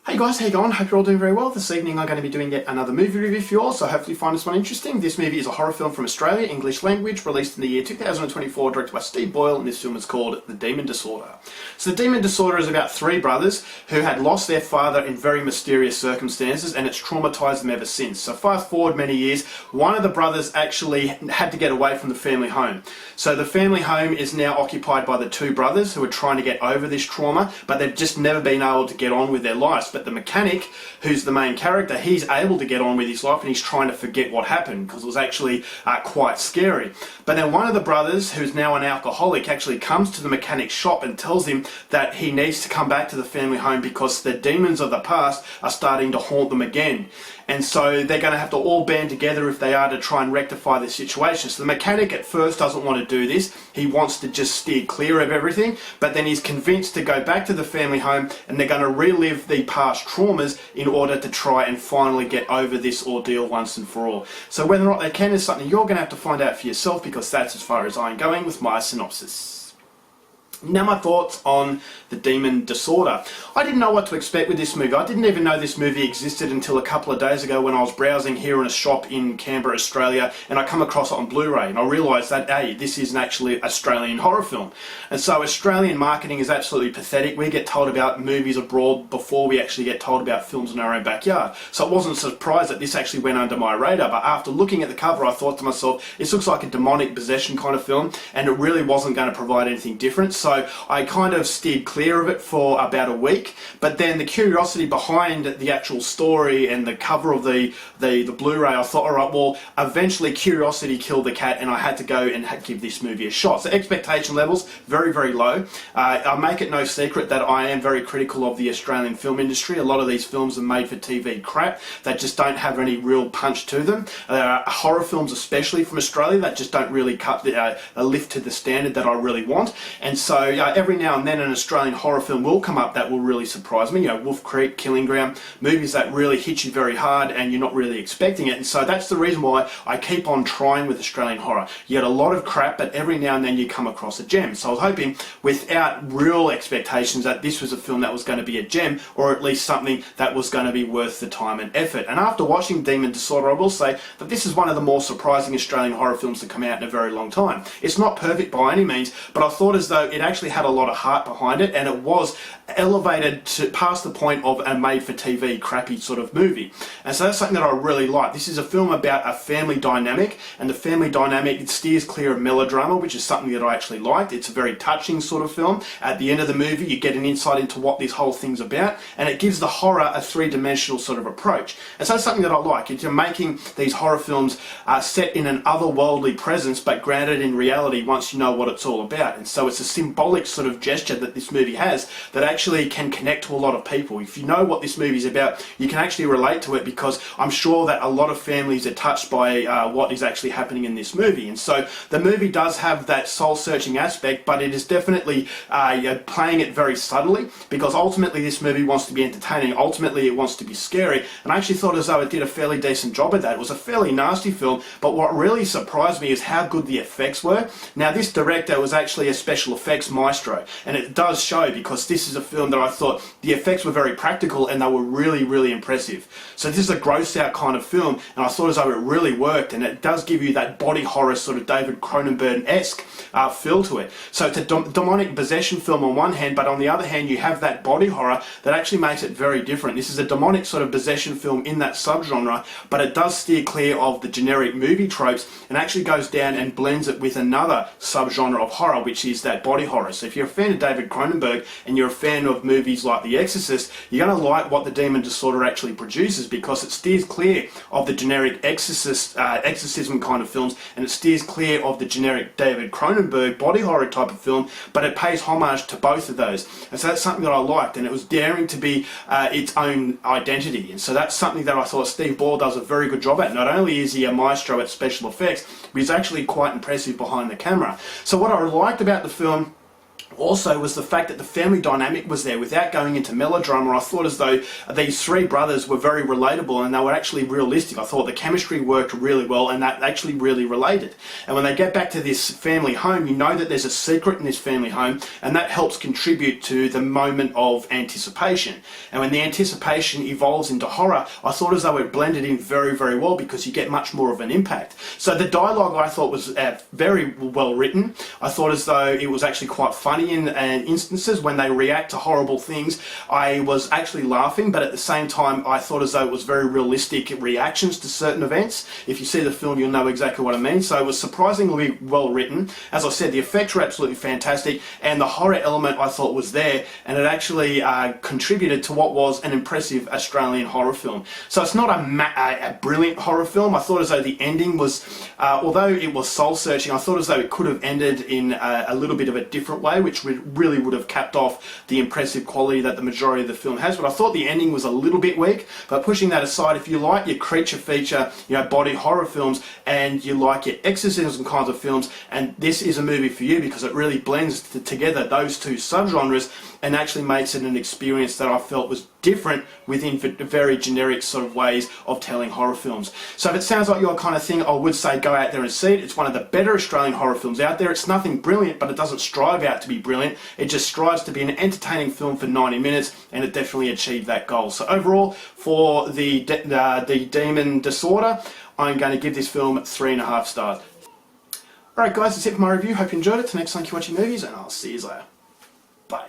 Hey guys, how you going? Hope you're all doing very well. This evening I'm going to be doing yet another movie review for you all, so hopefully you find this one interesting. This movie is a horror film from Australia, English language, released in the year 2024, directed by Steve Boyle, and this film is called The Demon Disorder. So The Demon Disorder is about three brothers who had lost their father in very mysterious circumstances, and it's traumatized them ever since. So fast forward many years, one of the brothers actually had to get away from the family home. So the family home is now occupied by the two brothers who are trying to get over this trauma, but they've just never been able to get on with their lives. But the mechanic, who's the main character, he's able to get on with his life and he's trying to forget what happened because it was actually quite scary. But then one of the brothers, who's now an alcoholic, actually comes to the mechanic's shop and tells him that he needs to come back to the family home because the demons of the past are starting to haunt them again. And so they're going to have to all band together if they are to try and rectify the situation. So the mechanic at first doesn't want to do this. He wants to just steer clear of everything, but then he's convinced to go back to the family home and they're going to relive the past traumas in order to try and finally get over this ordeal once and for all. So whether or not they can is something you're going to have to find out for yourself, because that's as far as I'm going with my synopsis. Now my thoughts on The Demon Disorder. I didn't know what to expect with this movie. I didn't even know this movie existed until a couple of days ago when I was browsing here in a shop in Canberra, Australia, and I come across it on Blu-ray, and I realised that, hey, this is an actually Australian horror film. And so Australian marketing is absolutely pathetic. We get told about movies abroad before we actually get told about films in our own backyard. So I wasn't surprised that this actually went under my radar, but after looking at the cover I thought to myself, this looks like a demonic possession kind of film, and it really wasn't going to provide anything different. So I kind of steered clear of it for about a week, but then the curiosity behind the actual story and the cover of the Blu-ray, I thought, alright, well, eventually curiosity killed the cat and I had to go and give this movie a shot. So expectation levels, very, very low. I make it no secret that I am very critical of the Australian film industry. A lot of these films are made for TV crap that just don't have any real punch to them. Horror films, especially from Australia, that just don't really cut a lift to the standard that I really want. And so every now and then an Australian horror film will come up that will really surprise me. You know, Wolf Creek, Killing Ground, movies that really hit you very hard and you're not really expecting it. And so that's the reason why I keep on trying with Australian horror. You get a lot of crap, but every now and then you come across a gem. So I was hoping, without real expectations, that this was a film that was going to be a gem, or at least something that was going to be worth the time and effort. And after watching Demon Disorder, I will say that this is one of the more surprising Australian horror films to come out in a very long time. It's not perfect by any means, but I thought as though it actually had a lot of heart behind it, and it was elevated to past the point of a made-for-TV crappy sort of movie. And so that's something that I really like. This is a film about a family dynamic, and the family dynamic, it steers clear of melodrama, which is something that I actually liked. It's a very touching sort of film. At the end of the movie you get an insight into what this whole thing's about, and it gives the horror a three-dimensional sort of approach. And so that's something that I like. You're making these horror films set in an otherworldly presence, but grounded in reality once you know what it's all about. And so it's a symbolic sort of gesture that this movie has that actually can connect to a lot of people. If you know what this movie is about, you can actually relate to it, because I'm sure that a lot of families are touched by what is actually happening in this movie. And so the movie does have that soul-searching aspect, but it is definitely playing it very subtly, because ultimately this movie wants to be entertaining. Ultimately it wants to be scary, and I actually thought as though it did a fairly decent job of that. It was a fairly nasty film, but what really surprised me is how good the effects were. Now, this director was actually a special effects maestro, and it does show, because this is a film that I thought the effects were very practical and they were really, really impressive. So this is a gross out kind of film, and I thought as though it really worked, and it does give you that body horror sort of David Cronenberg-esque feel to it. So it's a demonic possession film on one hand, but on the other hand you have that body horror that actually makes it very different. This is a demonic sort of possession film in that subgenre, but it does steer clear of the generic movie tropes and actually goes down and blends it with another subgenre of horror, which is that body horror. So if you're a fan of David Cronenberg and you're a fan of movies like The Exorcist, you're going to like what The Demon Disorder actually produces, because it steers clear of the generic exorcism kind of films, and it steers clear of the generic David Cronenberg body horror type of film, but it pays homage to both of those. And so that's something that I liked, and it was daring to be its own identity. And so that's something that I thought Steve Boyle does a very good job at. Not only is he a maestro at special effects, but he's actually quite impressive behind the camera. So what I liked about the film also was the fact that the family dynamic was there without going into melodrama. I thought as though these three brothers were very relatable and they were actually realistic. I thought the chemistry worked really well and that actually really related. And when they get back to this family home, you know that there's a secret in this family home, and that helps contribute to the moment of anticipation. And when the anticipation evolves into horror, I thought as though it blended in very, very well because you get much more of an impact. So the dialogue I thought was very well written. I thought as though it was actually quite funny in instances when they react to horrible things. I was actually laughing, but at the same time I thought as though it was very realistic reactions to certain events. If you see the film, you'll know exactly what I mean. So it was surprisingly well written. As I said, the effects were absolutely fantastic, and the horror element I thought was there, and it actually contributed to what was an impressive Australian horror film. So it's not a brilliant horror film. I thought as though the ending was, although it was soul-searching, I thought as though it could have ended in a little bit of a different way, which really would have capped off the impressive quality that the majority of the film has. But I thought the ending was a little bit weak. But pushing that aside, if you like your creature feature, body horror films, and you like your exorcism kinds of films, and this is a movie for you because it really blends together those two subgenres and actually makes it an experience that I felt was different within very generic sort of ways of telling horror films. So if it sounds like your kind of thing, I would say go out there and see it. It's one of the better Australian horror films out there. It's nothing brilliant, but it doesn't strive out to be brilliant. It just strives to be an entertaining film for 90 minutes, and it definitely achieved that goal. So overall, for the Demon Disorder, I'm going to give this film 3.5 stars. Alright guys, that's it for my review. Hope you enjoyed it. Till next time, keep watching movies, and I'll see you later. Bye.